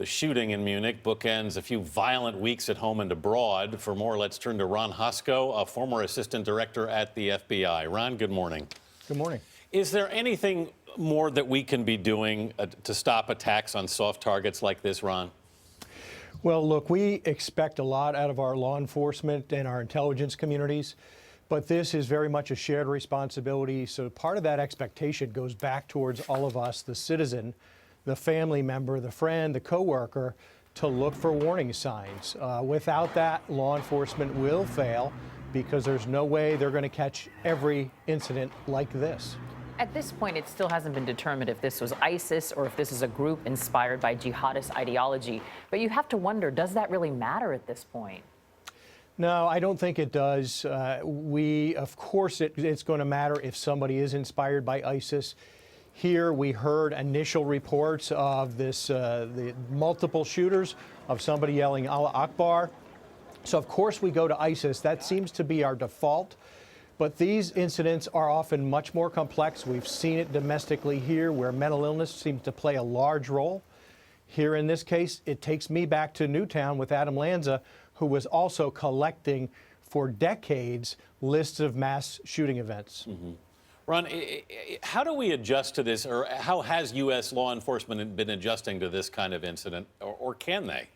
The shooting in Munich bookends a few violent weeks at home and abroad. For more, let's turn to Ron Hosko, a former assistant director at the FBI. Ron, good morning. Good morning. Is there anything more that we can be doing to stop attacks on soft targets like this, Ron? Well, look, we expect a lot out of our law enforcement and our intelligence communities, but this is very much a shared responsibility. So part of that expectation goes back towards all of us, the citizen, the family member, the friend, the coworker, to look for warning signs. Without that, law enforcement will fail because there's no way they're going to catch every incident like this. At this point, it still hasn't been determined if this was ISIS or if this is a group inspired by jihadist ideology. But you have to wonder, does that really matter at this point? No, I don't think it does. Of course, it's going to matter if somebody is inspired by ISIS. Here, we heard initial reports of the multiple shooters, of somebody yelling Allah Akbar. So, of course, we go to ISIS. That seems to be our default. But these incidents are often much more complex. We've seen it domestically here, where mental illness seems to play a large role. Here in this case, it takes me back to Newtown with Adam Lanza, who was also collecting for decades lists of mass shooting events. Mm-hmm. Ron, how do we adjust to this, or how has U.S. law enforcement been adjusting to this kind of incident, or can they?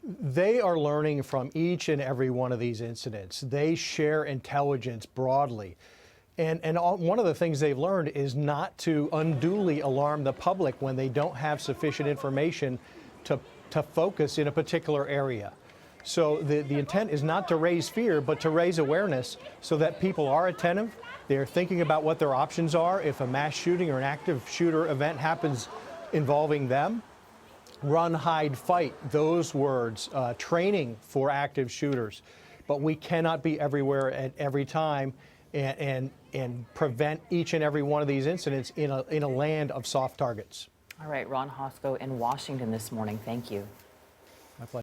They are learning from each and every one of these incidents. They share intelligence broadly. And one of the things they've learned is not to unduly alarm the public when they don't have sufficient information to focus in a particular area. So the intent is not to raise fear, but to raise awareness so that people are attentive. They're thinking about what their options are if a mass shooting or an active shooter event happens involving them. Run, hide, fight, those words, training for active shooters. But we cannot be everywhere at every time and prevent each and every one of these incidents in a land of soft targets. All right, Ron Hosko in Washington this morning. Thank you. My pleasure.